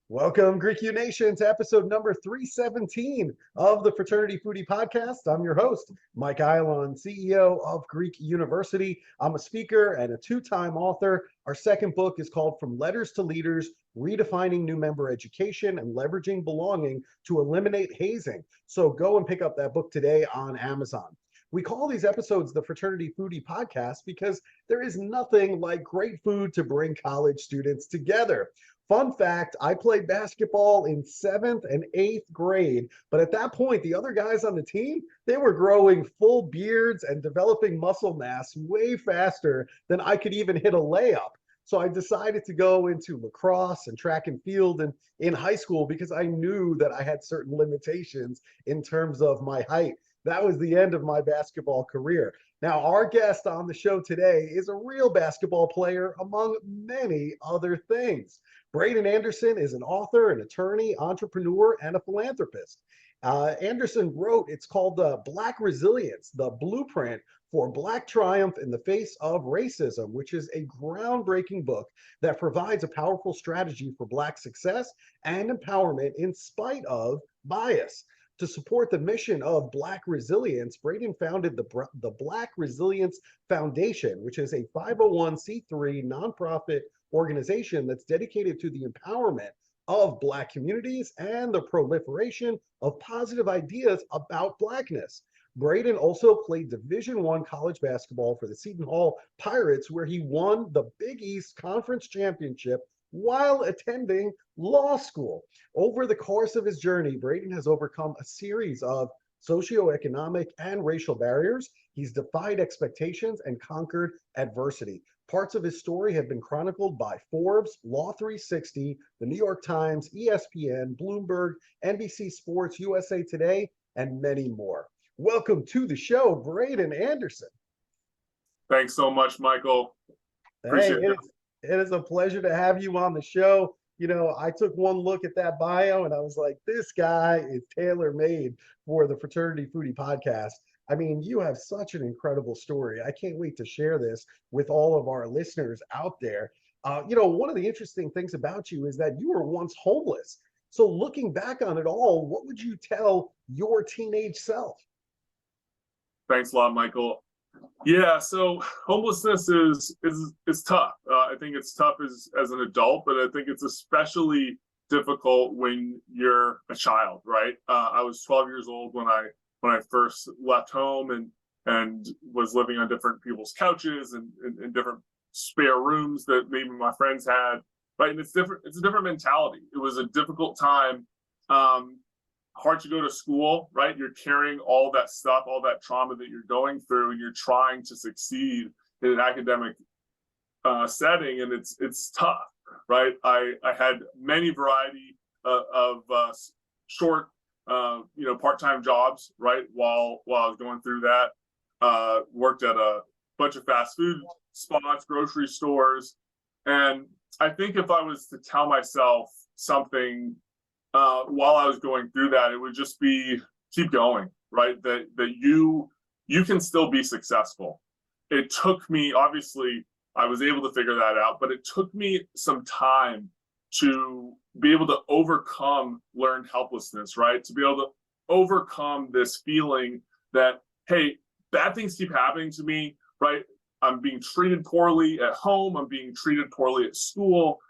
Welcome, Greek U Nation, to episode number 317 of the Fraternity Foodie Podcast. I'm your host, Mike Eilon, CEO of Greek University. I'm a speaker and a two-time author. Our second book is called From Letters to Leaders, Redefining New Member Education and Leveraging Belonging to Eliminate Hazing. So go and pick up that book today on Amazon. We call these episodes the Fraternity Foodie Podcast because there is nothing like great food to bring college students together. Fun fact, I played basketball in 7th and 8th grade, but at that point, the other guys on the team, they were growing full beards and developing muscle mass way faster than I could even hit a layup. So I decided to go into lacrosse and track and field in high school because I knew that I had certain limitations in terms of my height. That was the end of my basketball career. Now, our guest on the show today is a real basketball player, among many other things. Braeden Anderson is an author, an attorney, entrepreneur, and a philanthropist. Anderson wrote, it's called Black Resilience, the Blueprint for Black Triumph in the Face of Racism, which is a groundbreaking book that provides a powerful strategy for Black success and empowerment in spite of bias. To support the mission of Black Resilience, Braeden founded the Black Resilience Foundation, which is a 501c3 nonprofit organization that's dedicated to the empowerment of Black communities and the proliferation of positive ideas about Blackness. Braeden also played Division I college basketball for the Seton Hall Pirates, where he won the Big East Conference Championship while attending law school. Over the course of his journey, Braeden has overcome a series of socioeconomic and racial barriers. He's defied expectations and conquered adversity. Parts of his story have been chronicled by Forbes, Law 360, the New York Times, ESPN, Bloomberg, NBC Sports, USA Today, and many more. Welcome to the show, Braeden Anderson. Thanks so much, Michael. Appreciate it. It is a pleasure to have you on the show. You know, I took one look at that bio and I was like, this guy is tailor-made for the Fraternity Foodie Podcast. I mean, you have such an incredible story. I can't wait to share this with all of our listeners out there. You know, one of the interesting things about you is that you were once homeless. So looking back on it all, what would you tell your teenage self? Thanks a lot, Michael. Yeah, so homelessness is tough. I think it's tough as an adult, but I think it's especially difficult when you're a child, right? I was 12 years old when I first left home and was living on different people's couches and in different spare rooms that maybe my friends had, right? And it's different. It's a different mentality. It was a difficult time. Hard to go to school, right? You're carrying all that stuff, all that trauma that you're going through, and you're trying to succeed in an academic setting, and it's tough, right? I had many variety of short, part-time jobs, right? While I was going through that, worked at a bunch of fast food spots, grocery stores, and I think if I was to tell myself something while I was going through that, it would just be keep going, right? That you can still be successful. It took me, obviously, I was able to figure that out, but it took me some time to be able to overcome learned helplessness, right? To be able to overcome this feeling that, hey, bad things keep happening to me, right? I'm being treated poorly at home. I'm being treated poorly at school.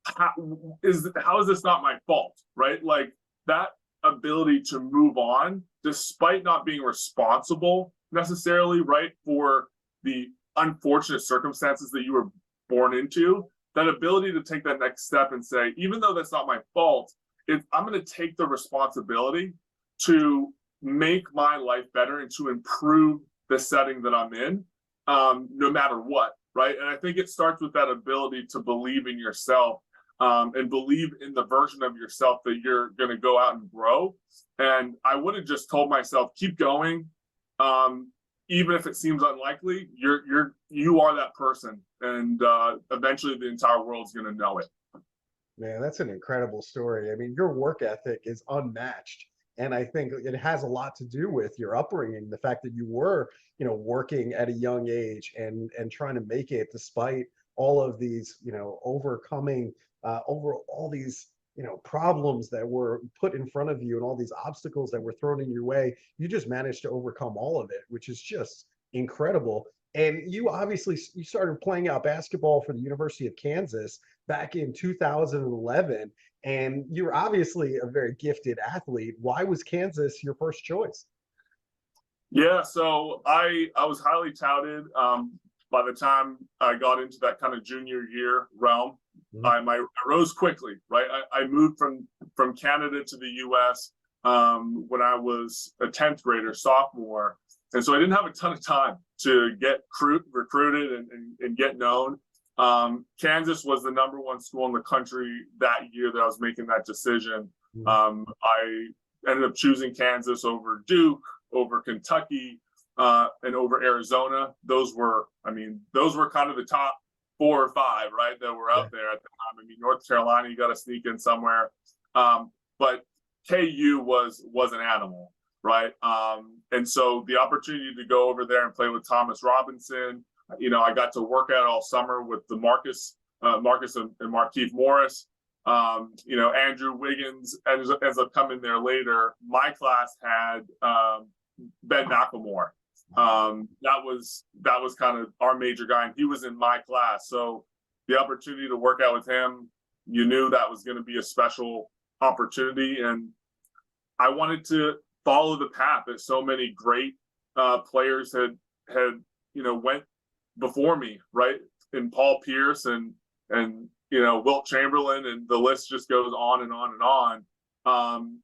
How is this not my fault, right? Like that ability to move on despite not being responsible necessarily, right, for the unfortunate circumstances that you were born into, that ability to take that next step and say, even though that's not my fault, I'm going to take the responsibility to make my life better and to improve the setting that I'm in, no matter what, right? And I think it starts with that ability to believe in yourself and believe in the version of yourself that you're going to go out and grow. And I would have just told myself, keep going. Even if it seems unlikely, you are that person. And eventually the entire world's going to know it. Man, that's an incredible story. I mean, your work ethic is unmatched. And I think it has a lot to do with your upbringing, the fact that you were, working at a young age and trying to make it despite all of these, overcoming over all these, problems that were put in front of you and all these obstacles that were thrown in your way. You just managed to overcome all of it, which is just incredible. And you obviously you started playing out basketball for the University of Kansas back in 2011, and you're obviously a very gifted athlete. Why was Kansas your first choice? Yeah, so I was highly touted. By the time I got into that kind of junior year realm, I rose quickly. Right, I moved from Canada to the U.S. When I was a 10th grader, sophomore, and so I didn't have a ton of time to get recruited and get known. Kansas was the #1 school in the country that year that I was making that decision. I ended up choosing Kansas over Duke, over Kentucky, and over Arizona. Those were kind of the top 4 or 5, right, that were out there at the time. I mean, North Carolina, you got to sneak in somewhere, but KU was an animal, right? And so the opportunity to go over there and play with Thomas Robinson, I got to work out all summer with the Marcus and Markieff Morris. Andrew Wiggins ends up coming there later. My class had Ben McLemore. That was kind of our major guy, and he was in my class. So the opportunity to work out with him, you knew that was going to be a special opportunity, and I wanted to follow the path that so many great players had went before me, right? And Paul Pierce and Wilt Chamberlain, and the list just goes on and on and on.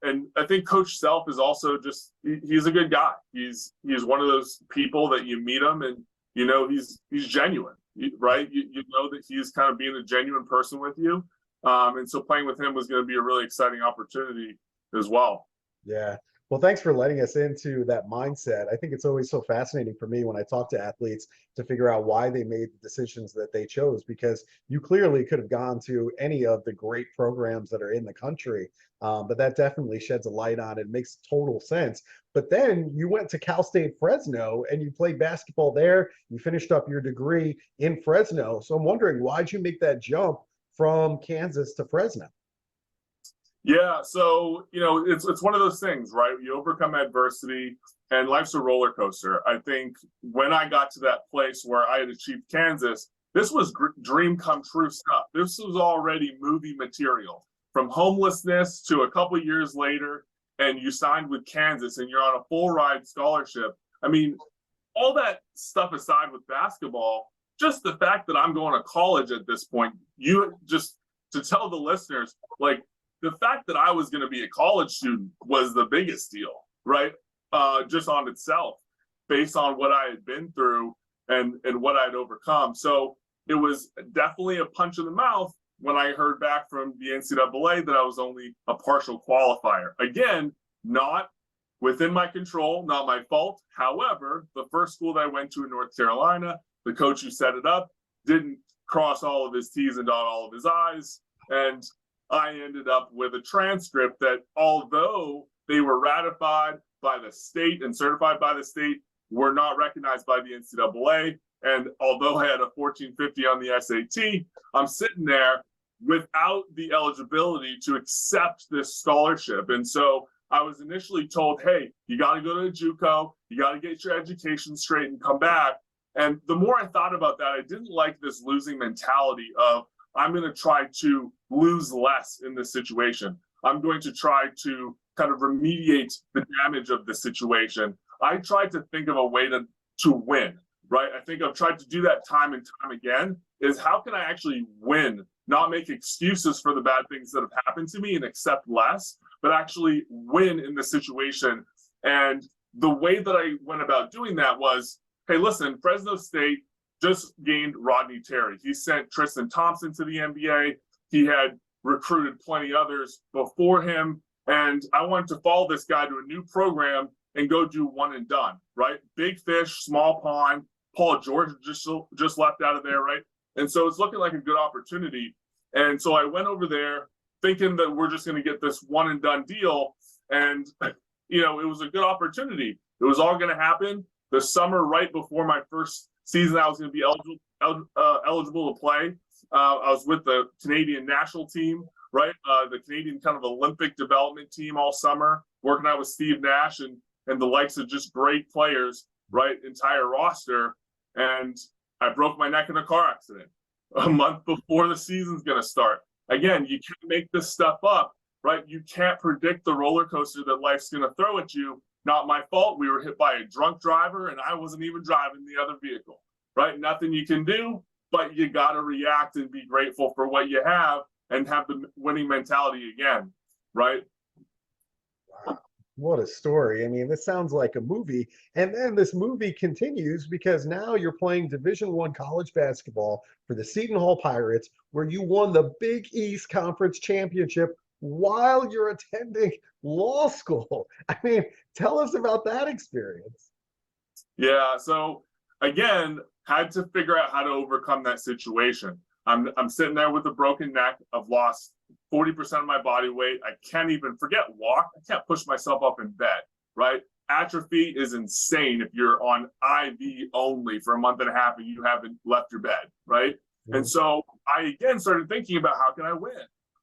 And I think Coach Self is also he's a good guy. He's one of those people that you meet him and he's genuine, right? You know that he's kind of being a genuine person with you. And so playing with him was going to be a really exciting opportunity as well. Yeah. Well, thanks for letting us into that mindset. I think it's always so fascinating for me when I talk to athletes to figure out why they made the decisions that they chose, because you clearly could have gone to any of the great programs that are in the country, but that definitely sheds a light on it. Makes total sense. But then you went to Cal State Fresno and you played basketball there. You finished up your degree in Fresno. So I'm wondering, why'd you make that jump from Kansas to Fresno? Yeah, so it's one of those things, right? You overcome adversity, and life's a roller coaster. I think when I got to that place where I had achieved Kansas, this was dream come true stuff. This was already movie material. From homelessness to a couple years later, and you signed with Kansas, and you're on a full ride scholarship. I mean, all that stuff aside with basketball, just the fact that I'm going to college at this point, you just to tell the listeners, like, the fact that I was going to be a college student was the biggest deal, right? Just on itself, based on what I had been through and what I had overcome. So it was definitely a punch in the mouth when I heard back from the NCAA that I was only a partial qualifier. Again, not within my control, not my fault. However, the first school that I went to in North Carolina, the coach who set it up didn't cross all of his T's and dot all of his I's. And I ended up with a transcript that, although they were ratified by the state and certified by the state, were not recognized by the NCAA. And although I had a 1450 on the SAT, I'm sitting there without the eligibility to accept this scholarship. And so I was initially told, hey, you got to go to a JUCO, you got to get your education straight and come back. And the more I thought about that, I didn't like this losing mentality of, I'm going to try to lose less in this situation. I'm going to try to kind of remediate the damage of the situation. I tried to think of a way to win, right? I think I've tried to do that time and time again, is how can I actually win, not make excuses for the bad things that have happened to me and accept less, but actually win in the situation. And the way that I went about doing that was, hey, listen, Fresno State just gained Rodney Terry. He sent Tristan Thompson to the NBA. He had recruited plenty others before him. And I wanted to follow this guy to a new program and go do one and done, right? Big fish, small pond. Paul George just left out of there, right? And so it's looking like a good opportunity. And so I went over there thinking that we're just going to get this one and done deal. And, you know, it was a good opportunity. It was all going to happen the summer right before my first season. I was going to be eligible to play. I was with the Canadian national team, right? The Canadian kind of Olympic development team all summer, working out with Steve Nash and the likes of just great players, right? Entire roster. And I broke my neck in a car accident a month before the season's going to start. Again, you can't make this stuff up, right? You can't predict the roller coaster that life's going to throw at you. Not my fault. We were hit by a drunk driver and I wasn't even driving the other vehicle, right? Nothing you can do, but you got to react and be grateful for what you have and have the winning mentality again, right? Wow. What a story. I mean, this sounds like a movie. And then this movie continues because now you're playing Division I college basketball for the Seton Hall Pirates, where you won the Big East Conference Championship while you're attending law school. I mean, tell us about that experience. Yeah, so again, had to figure out how to overcome that situation. I'm sitting there with a broken neck. I've lost 40% of my body weight. I can't even walk. I can't push myself up in bed, right? Atrophy is insane if you're on IV only for a month and a half and you haven't left your bed, right? Mm-hmm. And so I again started thinking about how can I win,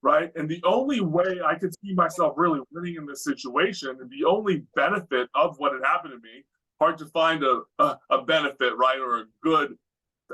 right? And the only way I could see myself really winning in this situation, and the only benefit of what had happened to me, hard to find a benefit, right? Or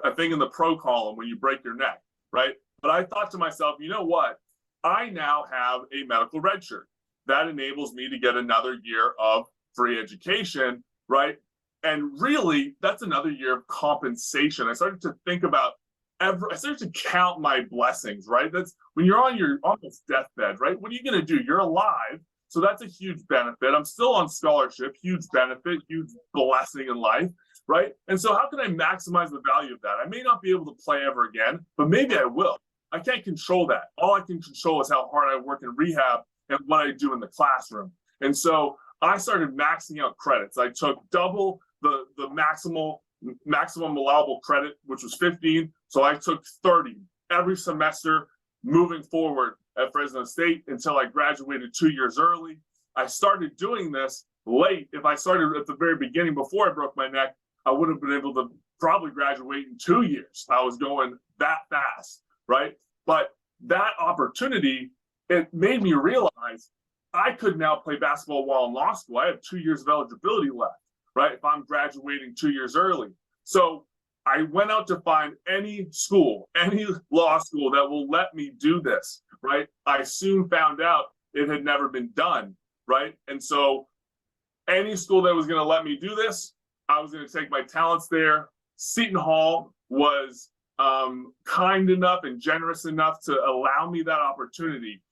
a thing in the pro column when you break your neck, right? But I thought to myself, you know what? I now have a medical red shirt that enables me to get another year of free education, right? And really, that's another year of compensation. I started to think about I started to count my blessings, right? That's when you're on your almost deathbed, right? What are you going to do? You're alive. So that's a huge benefit. I'm still on scholarship, huge benefit, huge blessing in life, right? And so how can I maximize the value of that? I may not be able to play ever again, but maybe I will. I can't control that. All I can control is how hard I work in rehab and what I do in the classroom. And so I started maxing out credits. I took double the maximum allowable credit, which was 15. So I took 30 every semester moving forward at Fresno State until I graduated 2 years early. I started doing this late. If I started at the very beginning before I broke my neck, I would have been able to probably graduate in 2 years. I was going that fast, right? But that opportunity, it made me realize I could now play basketball while in law school. I have 2 years of eligibility left, right? If I'm graduating 2 years early. So I went out to find any school, any law school that will let me do this, right? I soon found out it had never been done, right? And so any school that was going to let me do this, I was going to take my talents there. Seton Hall was kind enough and generous enough to allow me that opportunity,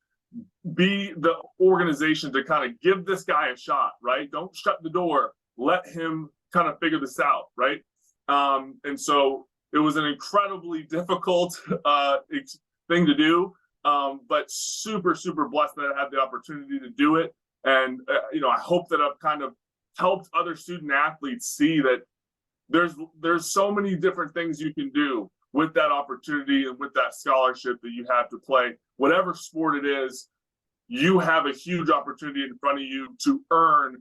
be the organization to kind of give this guy a shot, right? Don't shut the door. Let him kind of figure this out, right? And so it was an incredibly difficult thing to do, but super, super blessed that I had the opportunity to do it. And, I hope that I've kind of helped other student athletes see that there's so many different things you can do with that opportunity and with that scholarship that you have to play. Whatever sport it is, you have a huge opportunity in front of you to earn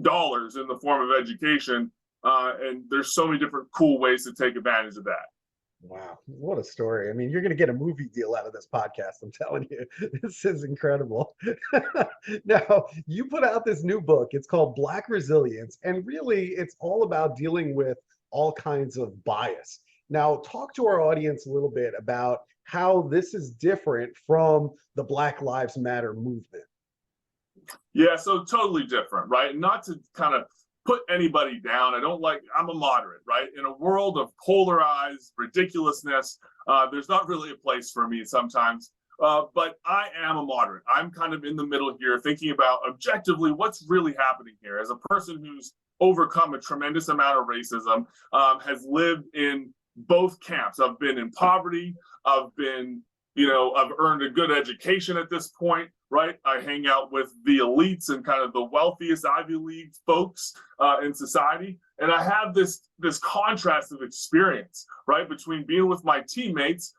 dollars in the form of education. And there's so many different cool ways to take advantage of that. Wow, what a story. I mean, you're going to get a movie deal out of this podcast, I'm telling you. This is incredible. Now, you put out this new book. It's called Black Resilience, and really it's all about dealing with all kinds of bias. Now, talk to our audience a little bit about how this is different from the Black Lives Matter movement. Yeah, so totally different, right? Not to kind of put anybody down. I'm a moderate, right? In a world of polarized ridiculousness, there's not really a place for me sometimes, but I am a moderate. I'm kind of in the middle here, thinking about objectively what's really happening here. As a person who's overcome a tremendous amount of racism, has lived in both camps. I've been in poverty. I've earned a good education at this point, right? I hang out with the elites and kind of the wealthiest Ivy League folks in society. And I have this contrast of experience, right? Between being with my teammates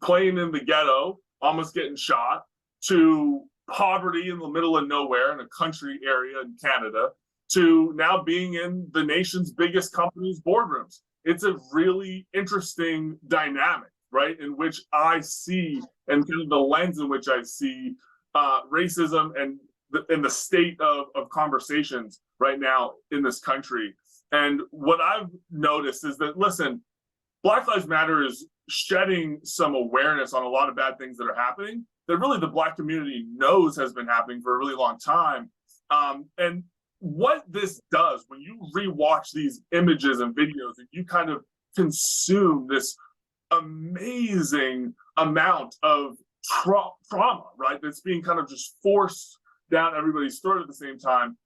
playing in the ghetto, almost getting shot, to poverty in the middle of nowhere in a country area in Canada, to now being in the nation's biggest company's boardrooms. It's a really interesting dynamic, right, in which I see, and kind of the lens in which I see racism and the state of conversations right now in this country. And what I've noticed is that, listen, Black Lives Matter is shedding some awareness on a lot of bad things that are happening that really the Black community knows has been happening for a really long time. And what this does, when you rewatch these images and videos and you kind of consume this amazing amount of trauma, right, that's being kind of just forced down everybody's throat at the same time,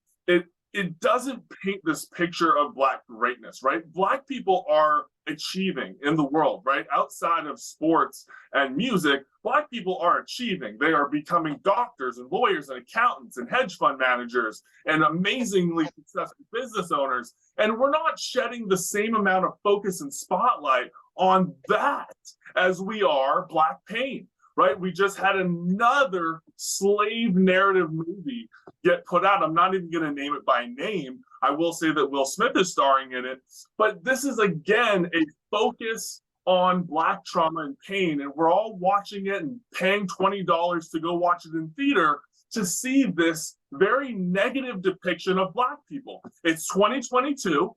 it doesn't paint this picture of Black greatness, right? Black people are achieving in the world, right? Outside of sports and music, Black people are achieving. They are becoming doctors and lawyers and accountants and hedge fund managers and amazingly successful business owners. And we're not shedding the same amount of focus and spotlight on that as we are Black pain. Right? We just had another slave narrative movie get put out. I'm not even going to name it by name. I will say that Will Smith is starring in it. But this is, again, a focus on Black trauma and pain. And we're all watching it and paying $20 to go watch it in theater to see this very negative depiction of Black people. It's 2022.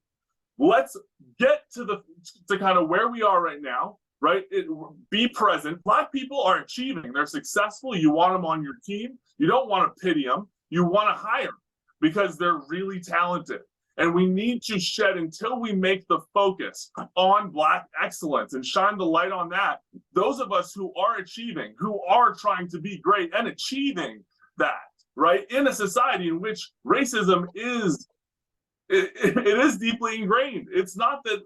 Let's get to kind of where we are right now. Right? Be present. Black people are achieving. They're successful. You want them on your team. You don't want to pity them. You want to hire them because they're really talented. And we need to shed, until we make the focus on Black excellence and shine the light on that, those of us who are achieving, who are trying to be great and achieving that, right? In a society in which racism is it is deeply ingrained. It's not that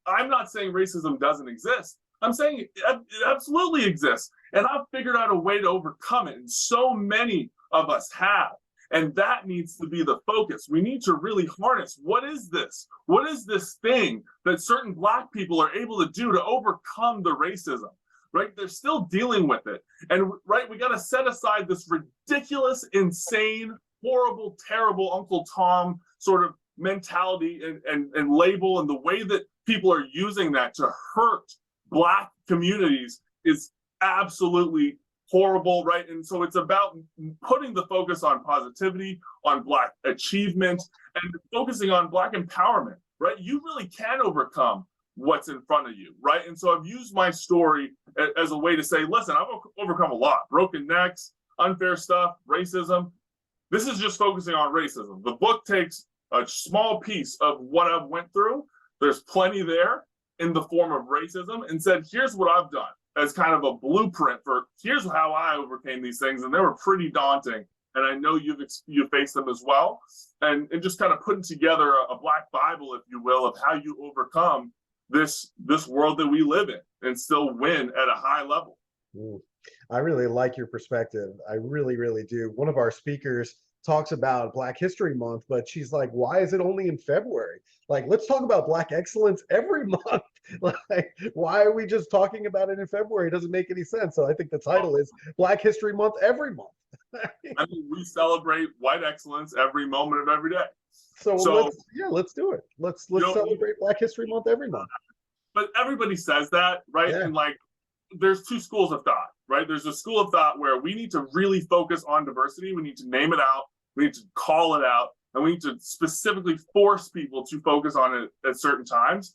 I'm not saying racism doesn't exist. I'm saying it absolutely exists. And I've figured out a way to overcome it. And so many of us have. And that needs to be the focus. We need to really harness, what is this? What is this thing that certain Black people are able to do to overcome the racism? Right? They're still dealing with it. And right, we got to set aside this ridiculous, insane, horrible, terrible Uncle Tom sort of mentality and label, and the way that people are using that to hurt Black communities is absolutely horrible, right? And so it's about putting the focus on positivity, on Black achievement, and focusing on Black empowerment, right? You really can overcome what's in front of you, right? And so I've used my story as a way to say, listen, I've overcome a lot: broken necks, unfair stuff, racism. This is just focusing on racism. The book takes a small piece of what I've went through. There's plenty there in the form of racism, and said, here's what I've done as kind of a blueprint for here's how I overcame these things. And they were pretty daunting. And I know you've faced them as well. And just kind of putting together a Black Bible, if you will, of how you overcome this world that we live in and still win at a high level. I really like your perspective. I really, really do. One of our speakers talks about Black History Month, but she's like, why is it only in February? Like, let's talk about Black excellence every month. Like, why are we just talking about it in February? It doesn't make any sense. So I think the title is Black History Month every month. I mean, we celebrate white excellence every moment of every day. So let's do it. Let's celebrate Black History Month every month. But everybody says that, right? Yeah. And like, there's two schools of thought, right? There's a school of thought where we need to really focus on diversity. We need to name it out. We need to call it out. And we need to specifically force people to focus on it at certain times.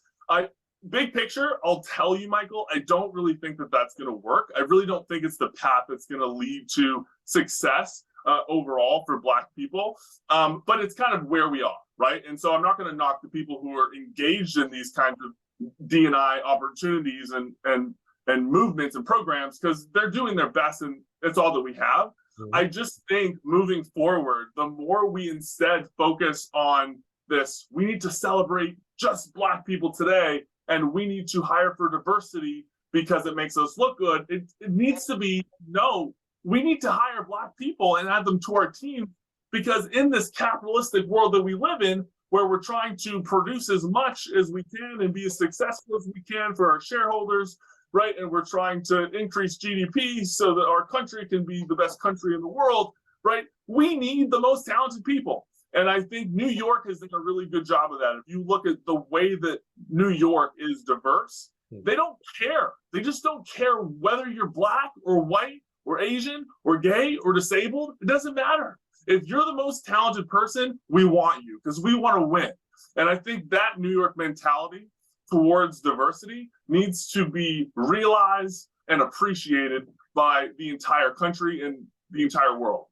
Big picture, I'll tell you, Michael, I don't really think that that's going to work. I really don't think it's the path that's going to lead to success overall for Black people. But it's kind of where we are, right? And so I'm not going to knock the people who are engaged in these kinds of D&I opportunities and movements and programs, because they're doing their best and it's all that we have. Mm-hmm. I just think moving forward, the more we instead focus on this, we need to celebrate just Black people today, and we need to hire for diversity because it makes us look good. It needs to be, no, we need to hire Black people and add them to our team, because in this capitalistic world that we live in, where we're trying to produce as much as we can and be as successful as we can for our shareholders, right? And we're trying to increase GDP so that our country can be the best country in the world, right? We need the most talented people. And I think New York has done a really good job of that. If you look at the way that New York is diverse, they don't care. They just don't care whether you're black or white or Asian or gay or disabled. It doesn't matter. If you're the most talented person, we want you because we want to win. And I think that New York mentality towards diversity needs to be realized and appreciated by the entire country and the entire world.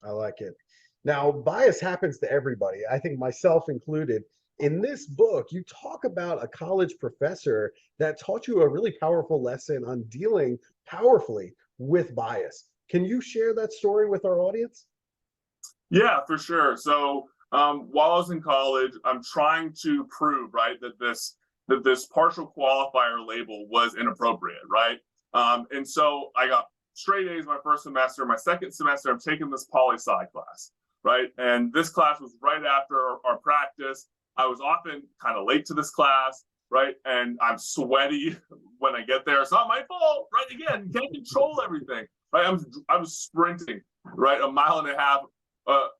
I like it. Now, bias happens to everybody, I think myself included. In this book, you talk about a college professor that taught you a really powerful lesson on dealing powerfully with bias. Can you share that story with our audience? Yeah, for sure. So while I was in college, I'm trying to prove, right, that this partial qualifier label was inappropriate, right? And so I got straight A's my first semester. My second semester, I'm taking this poli-sci class, right? And this class was right after our practice. I was often kind of late to this class, right? And I'm sweaty when I get there. It's not my fault, right? Again, you can't control everything, right? I was sprinting, right, 1.5 miles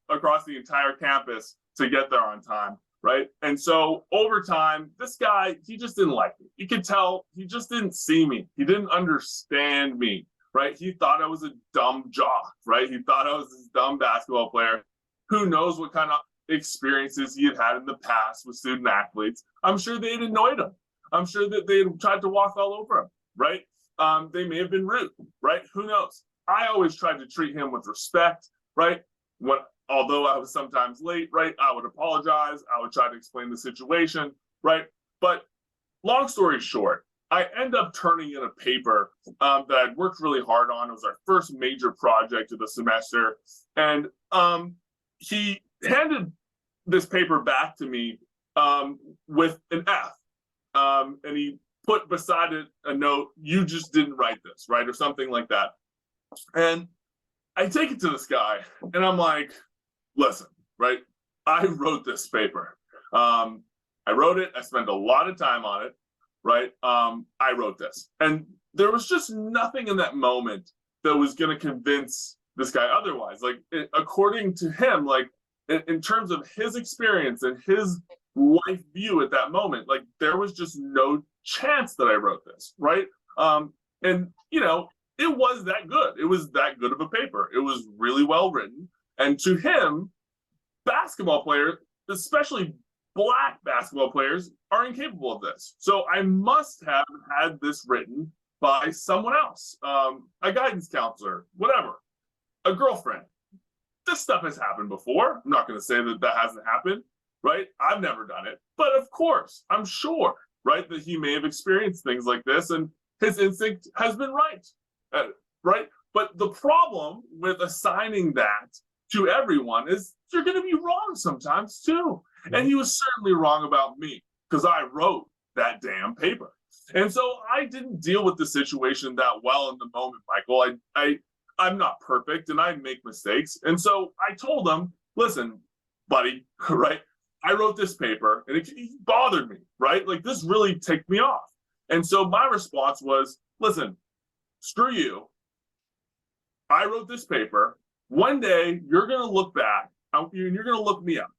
across the entire campus to get there on time, right? And so over time, this guy, he just didn't like me. You could tell he just didn't see me. He didn't understand me, right? He thought I was a dumb jock, right? He thought I was this dumb basketball player. Who knows what kind of experiences he had in the past with student athletes. I'm sure they had annoyed him. I'm sure that they had tried to walk all over him, right? They may have been rude, right? Who knows? I always tried to treat him with respect, right? Although I was sometimes late, right? I would apologize. I would try to explain the situation, right? But long story short, I end up turning in a paper that I'd worked really hard on. It was our first major project of the semester. And he handed this paper back to me with an F. And he put beside it a note, "You just didn't write this," right? Or something like that. And I take it to this guy and I'm like, listen, right? I wrote this paper. I wrote it. I spent a lot of time on it, right? I wrote this. And there was just nothing in that moment that was going to convince this guy otherwise. Like, according to him, like, in terms of his experience and his life view at that moment, like, there was just no chance that I wrote this, right? And, you know, it was that good. It was that good of a paper. It was really well written. And to him, basketball players, especially Black basketball players, are incapable of this. So I must have had this written by someone else, a guidance counselor, whatever, a girlfriend. This stuff has happened before. I'm not going to say that that hasn't happened, right? I've never done it. But of course, I'm sure, right, that he may have experienced things like this and his instinct has been right, right? But the problem with assigning that to everyone is you're going to be wrong sometimes too. And he was certainly wrong about me because I wrote that damn paper. And so I didn't deal with the situation that well in the moment, Michael. I'm not perfect and I make mistakes. And so I told him, listen, buddy, right? I wrote this paper and it bothered me, right? Like, this really ticked me off. And so my response was, listen, screw you. I wrote this paper. One day you're going to look back and you're going to look me up.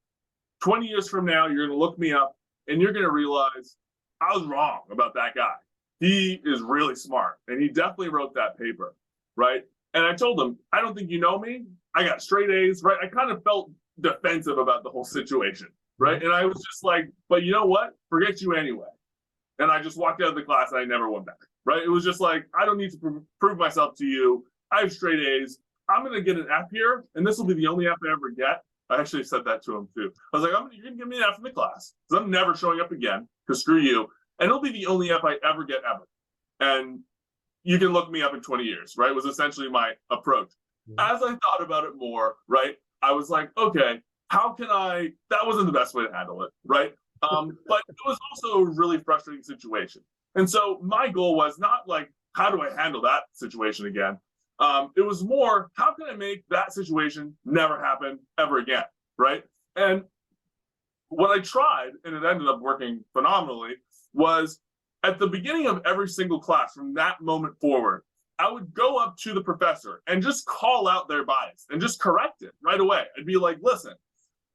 20 years from now, you're going to look me up and you're going to realize I was wrong about that guy. He is really smart and he definitely wrote that paper, right? And I told him, I don't think you know me. I got straight A's, right? I kind of felt defensive about the whole situation, right? And I was just like, but you know what? Forget you anyway. And I just walked out of the class and I never went back, right? It was just like, I don't need to prove myself to you. I have straight A's. I'm going to get an F here, and this will be the only F I ever get. I actually said that to him too. I was like, you're going to give me an F in the class because I'm never showing up again because screw you. And it'll be the only F I ever get ever. And you can look me up in 20 years, right? Was essentially my approach. As I thought about it more, right, I was like, okay, how can that wasn't the best way to handle it, right? But it was also a really frustrating situation. And so my goal was not like, how do I handle that situation again? It was more, how can I make that situation never happen ever again, right? And what I tried, and it ended up working phenomenally, was at the beginning of every single class from that moment forward, I would go up to the professor and just call out their bias and just correct it right away. I'd be like, listen,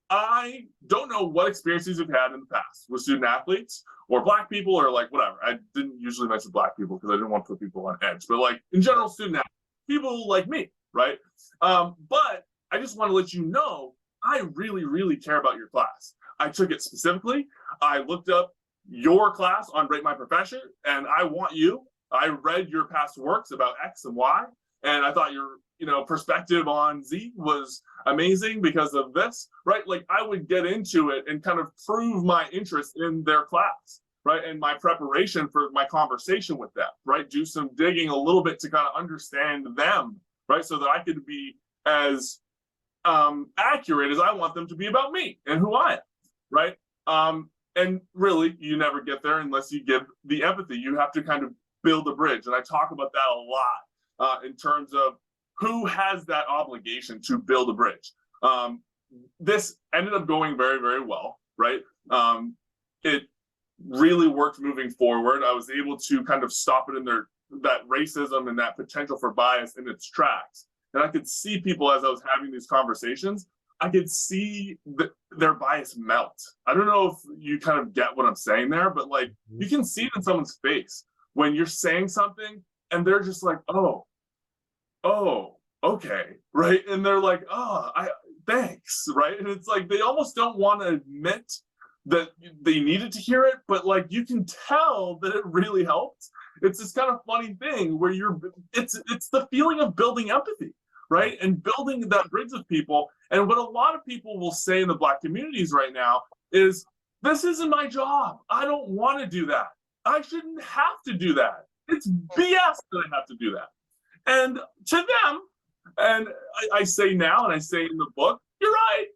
I don't know what experiences you've had in the past with student athletes or Black people or like whatever. I didn't usually mention Black people because I didn't want to put people on edge, but like in general, student athletes, people like me, right? But I just want to let you know, I really, really care about your class. I took it specifically. I looked up your class on Rate My Profession, and I want you. I read your past works about X and Y, and I thought your perspective on Z was amazing because of this, right? Like I would get into it and kind of prove my interest in their class, right? And my preparation for my conversation with them, right? Do some digging a little bit to kind of understand them, right? So that I could be as accurate as I want them to be about me and who I am, right? And really, you never get there unless you give the empathy. You have to kind of build a bridge. And I talk about that a lot in terms of who has that obligation to build a bridge. This ended up going very, very well, right? It really worked moving forward. I was able to kind of stop it in that racism and that potential for bias in its tracks. And I could see people as I was having these conversations, I could see their bias melt. I don't know if you kind of get what I'm saying there, but like you can see it in someone's face when you're saying something and they're just like, oh, okay, right? And they're like, thanks, right? And it's like they almost don't want to admit that they needed to hear it, but like you can tell that it really helped. It's this kind of funny thing where it's the feeling of building empathy, right? And building that bridge with people. And what a lot of people will say in the Black communities right now is, this isn't my job. I don't want to do that. I shouldn't have to do that. It's BS that I have to do that. And to them, and I say now, and I say in the book, you're right.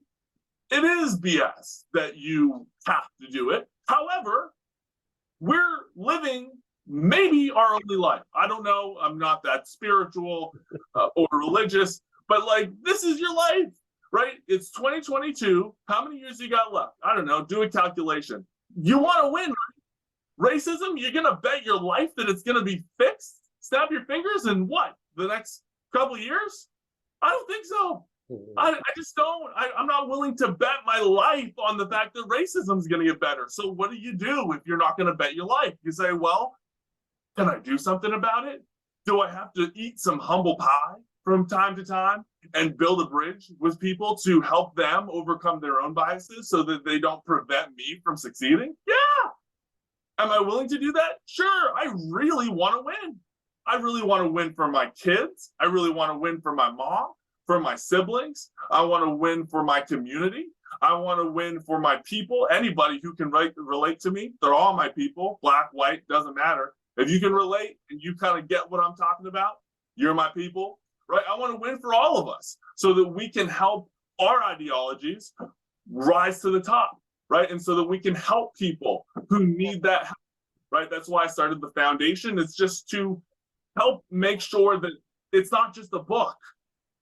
It is BS that you have to do it. However, we're living maybe our only life. I don't know. I'm not that spiritual or religious, but like, this is your life, right? It's 2022. How many years you got left? I don't know. Do a calculation. You want to win, right? Racism, you're going to bet your life that it's going to be fixed? Snap your fingers in what? The next couple of years? I don't think so. I just don't. I'm not willing to bet my life on the fact that racism is going to get better. So what do you do if you're not going to bet your life? You say, well, can I do something about it? Do I have to eat some humble pie from time to time and build a bridge with people to help them overcome their own biases so that they don't prevent me from succeeding? Yeah. Am I willing to do that? Sure. I really want to win. I really want to win for my kids. I really want to win for my mom, for my siblings. I want to win for my community. I want to win for my people. Anybody who can relate to me, they're all my people. Black, white, doesn't matter. If you can relate and you kind of get what I'm talking about, you're my people, right? I want to win for all of us so that we can help our ideologies rise to the top, right? And so that we can help people who need that help, right? That's why I started the foundation. It's just to help make sure that it's not just a book.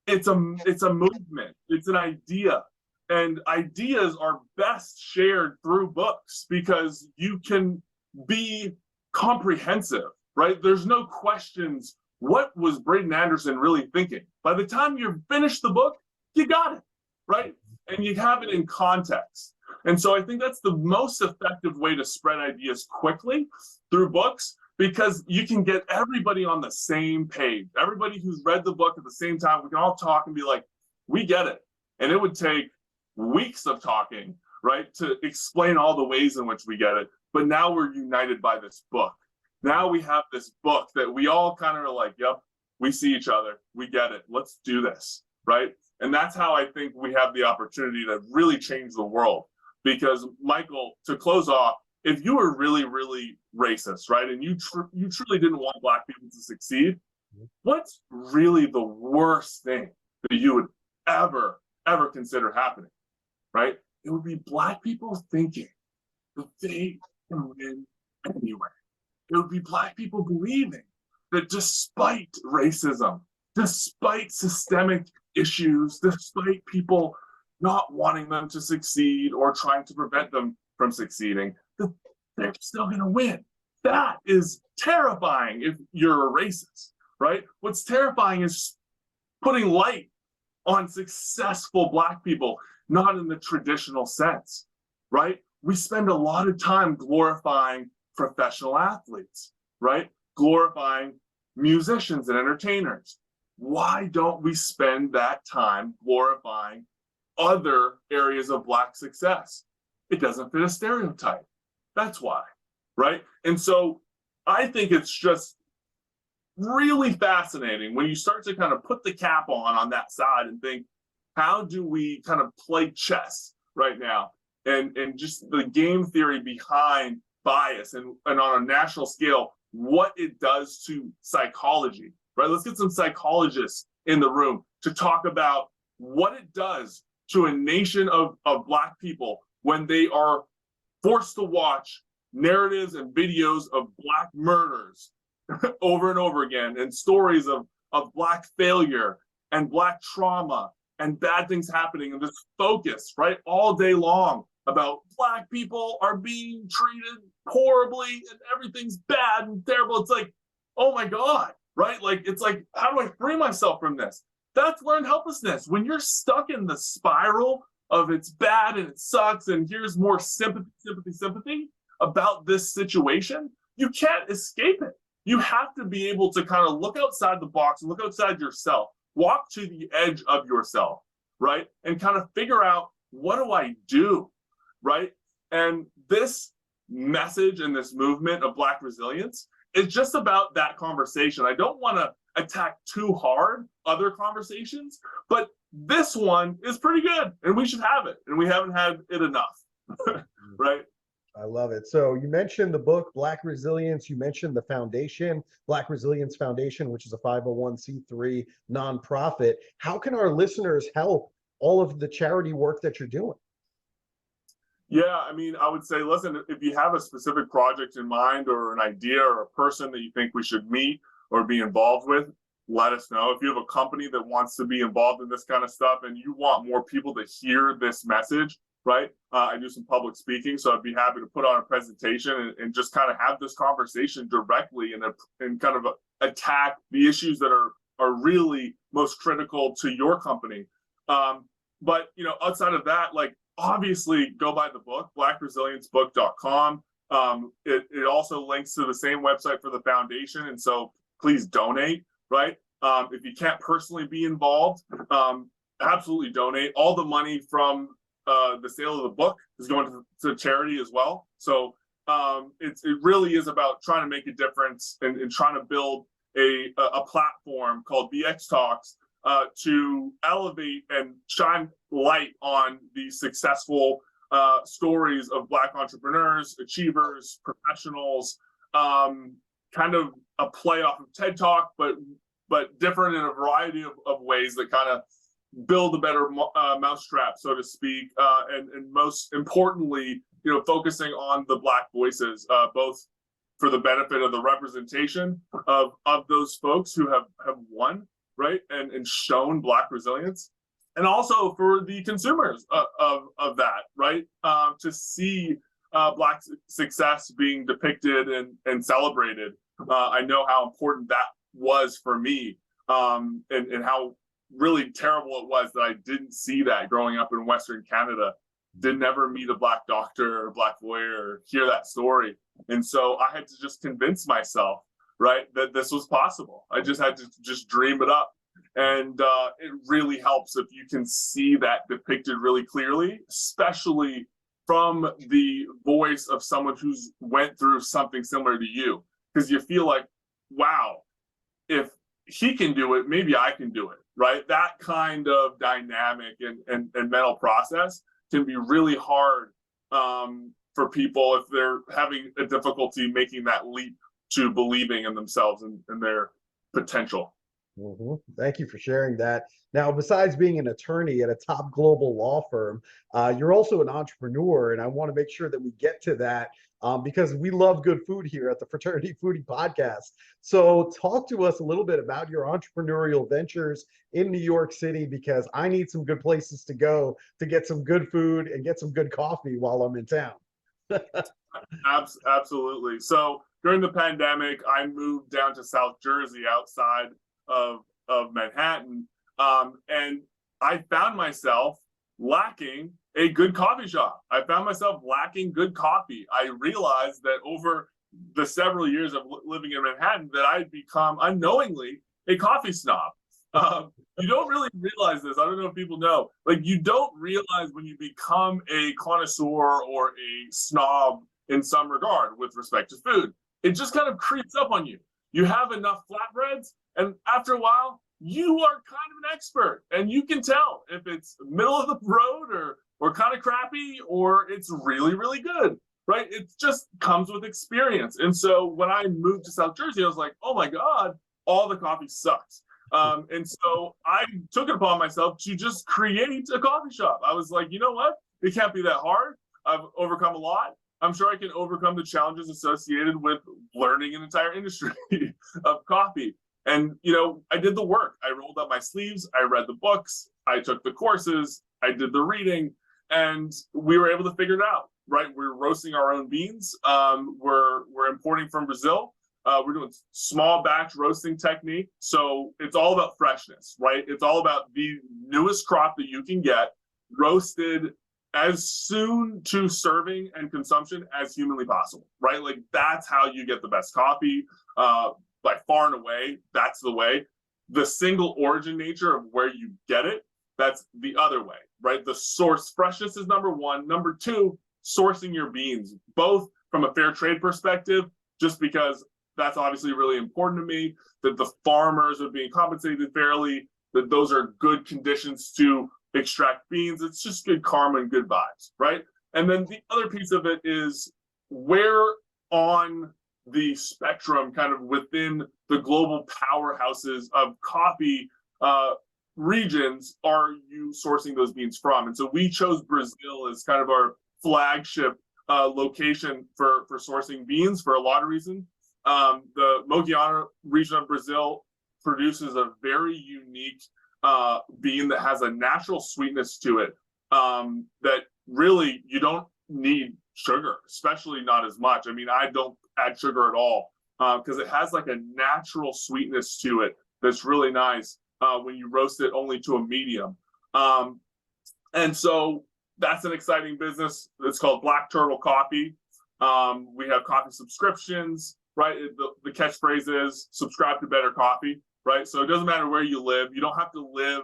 It's a movement. It's an idea. And ideas are best shared through books because you can be comprehensive, right? There's no questions. What was Braeden Anderson really thinking? By the time you finish the book, you got it, right? And you have it in context. And so I think that's the most effective way to spread ideas quickly through books, because you can get everybody on the same page. Everybody who's read the book at the same time, we can all talk and be like, we get it. And it would take weeks of talking, right, to explain all the ways in which we get it. But now we're united by this book. Now we have this book that we all kind of are like, yep, we see each other. We get it. Let's do this, right? And that's how I think we have the opportunity to really change the world. Because, Michael, to close off, if you were really, really racist, right, and you truly didn't want Black people to succeed, what's really the worst thing that you would ever consider happening, right? It would be Black people thinking that they can win anyway. It would be Black people believing that despite racism, despite systemic issues, despite people not wanting them to succeed or trying to prevent them from succeeding, that they're still going to win. That is terrifying if you're a racist, right? What's terrifying is putting light on successful Black people, not in the traditional sense, right? We spend a lot of time glorifying professional athletes, right? Glorifying musicians and entertainers. Why don't we spend that time glorifying other areas of Black success? It doesn't fit a stereotype. That's why, right? And so I think it's just really fascinating when you start to kind of put the cap on that side and think, how do we kind of play chess right now? And just the game theory behind bias and on a national scale, what it does to psychology, right? Let's get some psychologists in the room to talk about what it does to a nation of Black people when they are forced to watch narratives and videos of Black murders over and over again, and stories of Black failure and Black trauma and bad things happening, and this focus, right, all day long about Black people are being treated horribly and everything's bad and terrible. It's like, oh my God, right? Like, it's like, how do I free myself from this? That's learned helplessness. When you're stuck in the spiral of it's bad and it sucks and here's more sympathy about this situation, you can't escape it. You have to be able to kind of look outside the box and look outside yourself, walk to the edge of yourself, right? And kind of figure out, what do I do, right? And this message and this movement of Black resilience is just about that conversation. I don't want to attack too hard other conversations, but this one is pretty good and we should have it, and we haven't had it enough, right? I love it. So you mentioned the book, Black Resilience. You mentioned the foundation, Black Resilience Foundation, which is a 501c3 nonprofit. How can our listeners help all of the charity work that you're doing? Yeah, I mean, I would say, listen, if you have a specific project in mind or an idea or a person that you think we should meet or be involved with, let us know. If you have a company that wants to be involved in this kind of stuff and you want more people to hear this message, right? I do some public speaking, so I'd be happy to put on a presentation and just kind of have this conversation directly and kind of attack the issues that are really most critical to your company. But, you know, outside of that, like, obviously go buy the book, blackresiliencebook.com. It also links to the same website for the foundation. And so please donate, right? If you can't personally be involved, absolutely donate. All the money from the sale of the book is going to charity as well. So it really is about trying to make a difference and trying to build a platform called BX Talks to elevate and shine light on the successful stories of Black entrepreneurs, achievers, professionals, kind of a play off of TED Talk, but different in a variety of ways that kind of build a better mousetrap, so to speak, and most importantly, you know, focusing on the Black voices, both for the benefit of the representation of those folks who have won, right, and shown Black resilience, and also for the consumers of that, right, to see Black success being depicted and celebrated. I know how important that was for me, and how really terrible it was that I didn't see that growing up in Western Canada. Didn't ever meet a Black doctor or Black lawyer or hear that story. And so I had to just convince myself, right, that this was possible. I just had to just dream it up. And it really helps if you can see that depicted really clearly, especially from the voice of someone who's went through something similar to you. Because you feel like, wow, if he can do it, maybe I can do it, right? That kind of dynamic and mental process can be really hard for people if they're having a difficulty making that leap to believing in themselves and their potential. Mm-hmm. Thank you for sharing that. Now, besides being an attorney at a top global law firm, you're also an entrepreneur, and I want to make sure that we get to that because we love good food here at the Fraternity Foodie Podcast. So talk to us a little bit about your entrepreneurial ventures in New York City, because I need some good places to go to get some good food and get some good coffee while I'm in town. Absolutely. So during the pandemic, I moved down to South Jersey outside of Manhattan. And I found myself lacking a good coffee shop. I found myself lacking good coffee. I realized that over the several years of living in Manhattan that I had become unknowingly a coffee snob. You don't really realize this. I don't know if people know. Like, you don't realize when you become a connoisseur or a snob in some regard with respect to food. It just kind of creeps up on you. You have enough flatbreads, and after a while, you are kind of an expert, and you can tell if it's middle of the road or kind of crappy or it's really, really good, right? It just comes with experience. And so when I moved to South Jersey, I was like, oh my God, all the coffee sucks. And so I took it upon myself to just create a coffee shop. I was like, you know what? It can't be that hard. I've overcome a lot. I'm sure I can overcome the challenges associated with learning an entire industry of coffee. And, you know, I did the work. I rolled up my sleeves. I read the books. I took the courses. I did the reading. And we were able to figure it out, right? We're roasting our own beans. We're importing from Brazil. We're doing small batch roasting technique. So it's all about freshness, right? It's all about the newest crop that you can get roasted as soon to serving and consumption as humanly possible, right? Like, that's how you get the best coffee. By far and away, that's the way. The single origin nature of where you get it, that's the other way, right? The source freshness is number one. Number two, sourcing your beans, both from a fair trade perspective, just because that's obviously really important to me, that the farmers are being compensated fairly, that those are good conditions to extract beans. It's just good karma and good vibes, right? And then the other piece of it is, where on the spectrum, kind of within the global powerhouses of coffee regions, are you sourcing those beans from? And so we chose Brazil as kind of our flagship location for sourcing beans for a lot of reasons. The Mogiana region of Brazil produces a very unique bean that has a natural sweetness to it that really you don't need sugar, especially not as much. I mean, I don't add sugar at all because it has like a natural sweetness to it that's really nice when you roast it only to a medium. And so that's an exciting business. It's called Black Turtle Coffee. We have coffee subscriptions, right? The catchphrase is subscribe to better coffee, right? So it doesn't matter where you live. You don't have to live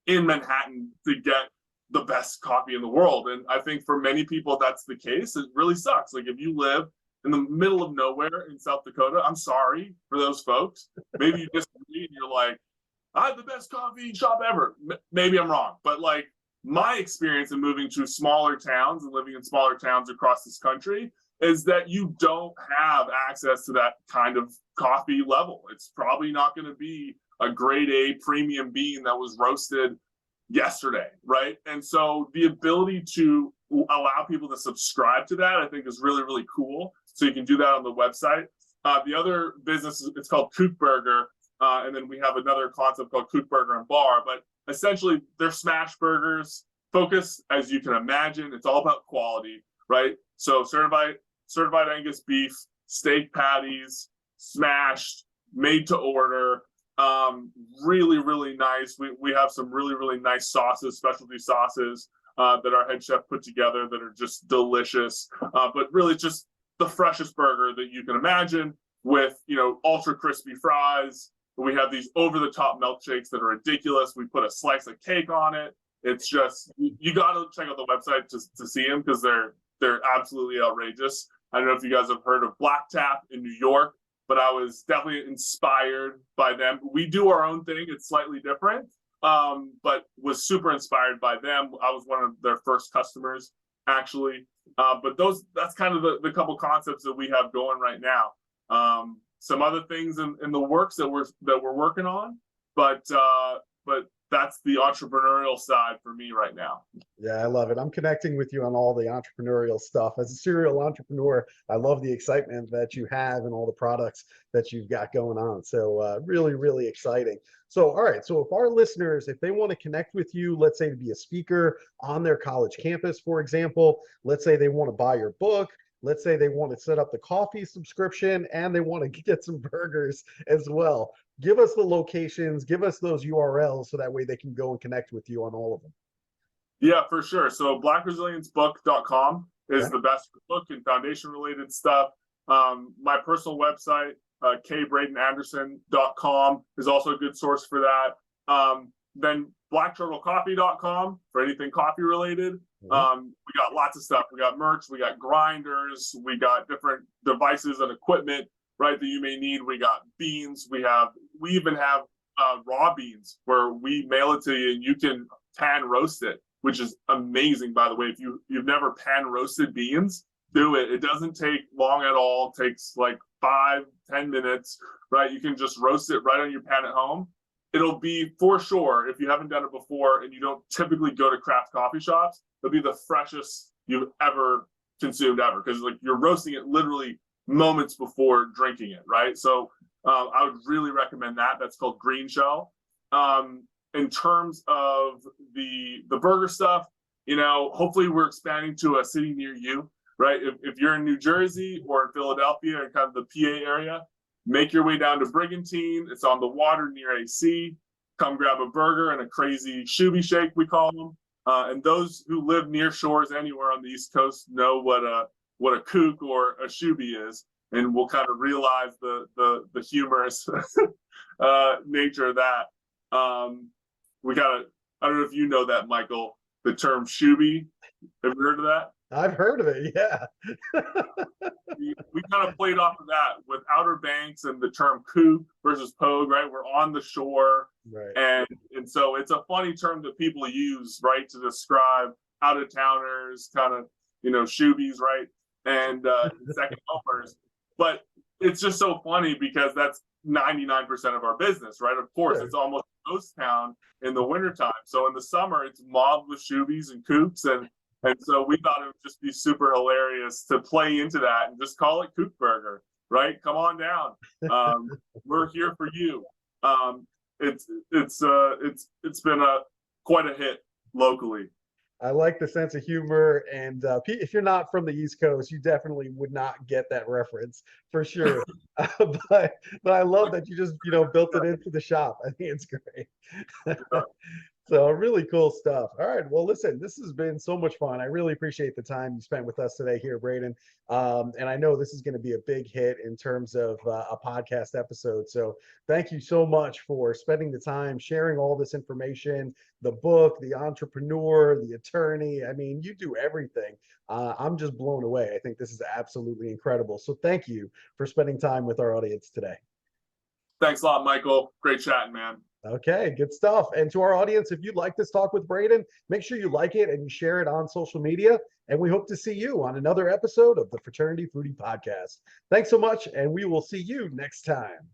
in Manhattan to get the best coffee in the world. And I think for many people, that's the case. It really sucks. Like, if you live in the middle of nowhere in South Dakota, I'm sorry for those folks. Maybe you disagree and you're like, I have the best coffee shop ever. Maybe I'm wrong. But like, my experience in moving to smaller towns and living in smaller towns across this country is that you don't have access to that kind of coffee level. It's probably not going to be a grade A premium bean that was roasted yesterday, right? And so the ability to allow people to subscribe to that, I think, is really, really cool. So you can do that on the website. The other business, it's called Kook Burger. And then we have another concept called Kook Burger and Bar. But essentially, they're smash burgers. Focus, as you can imagine, it's all about quality, right? So certified Angus beef, steak patties, smashed, made to order. Really, really nice. We have some really, really nice sauces, specialty sauces that our head chef put together that are just delicious. But really just the freshest burger that you can imagine, with, you know, ultra crispy fries. We have these over-the-top milkshakes that are ridiculous. We put a slice of cake on it. It's just, you got to check out the website to see them, because they're absolutely outrageous. I don't know if you guys have heard of Black Tap in New York, but I was definitely inspired by them. We do our own thing. It's slightly different, but was super inspired by them. I was one of their first customers, actually. But that's kind of the couple concepts that we have going right now. Some other things in the works that we're working on, but that's the entrepreneurial side for me right now. Yeah, I love it. I'm connecting with you on all the entrepreneurial stuff. As a serial entrepreneur, I love the excitement that you have and all the products that you've got going on. So really, really exciting. So, all right. So if our listeners, if they want to connect with you, let's say to be a speaker on their college campus, for example, let's say they want to buy your book, let's say they want to set up the coffee subscription and they want to get some burgers as well. Give us the locations, give us those URLs so that way they can go and connect with you on all of them. Yeah, for sure. So blackresiliencebook.com is Okay. the best book and foundation related stuff. My personal website, kbraedenanderson.com is also a good source for that. Then blackturtlecoffee.com for anything coffee related. We got lots of stuff. We got merch, we got grinders, we got different devices and equipment, right, that you may need. We got beans. We even have raw beans where we mail it to you and you can pan roast it, which is amazing, by the way. If you've never pan roasted beans, do it. It doesn't take long at all. It takes like 5-10 minutes, right? You can just roast it right on your pan at home. It'll be, for sure, if you haven't done it before and you don't typically go to craft coffee shops, it'll be the freshest you've ever consumed ever, because like you're roasting it literally moments before drinking it, right? So I would really recommend that. That's called Green Shell. In terms of the burger stuff, hopefully we're expanding to a city near you, right? If you're in New Jersey or in Philadelphia or kind of the PA area, make your way down to Brigantine. It's on the water near AC. Come grab a burger and a crazy shooby shake, we call them. And those who live near shores anywhere on the East Coast know what a kook or a shooby is, and we'll kind of realize the humorous nature of that. I don't know if you know that, Michael, the term shooby. Have you heard of that? I've heard of it, yeah. we kind of played off of that with Outer Banks and the term kook versus pogue, right? We're on the shore, right. And so it's a funny term that people use, right, to describe out-of-towners, kind of, shoobies, right, and second homers. But it's just so funny because that's 99% of our business, right? Of course, It's almost a ghost town in the wintertime. So in the summer, it's mobbed with shoobies and kooks, and so we thought it would just be super hilarious to play into that and just call it Kook Burger, right? Come on down. We're here for you. It's been quite a hit locally. I like the sense of humor, and if you're not from the East Coast, you definitely would not get that reference for sure. But I love that you just built it into the shop. I think it's great. So really cool stuff. All right. Well, listen, this has been so much fun. I really appreciate the time you spent with us today here, Braeden. And I know this is going to be a big hit in terms of a podcast episode. So thank you so much for spending the time, sharing all this information, the book, the entrepreneur, the attorney. I mean, you do everything. I'm just blown away. I think this is absolutely incredible. So thank you for spending time with our audience today. Thanks a lot, Michael. Great chatting, man. Okay, good stuff. And to our audience, if you'd like this talk with Braeden, make sure you like it and you share it on social media. And we hope to see you on another episode of the Fraternity Foodie Podcast. Thanks so much, and we will see you next time.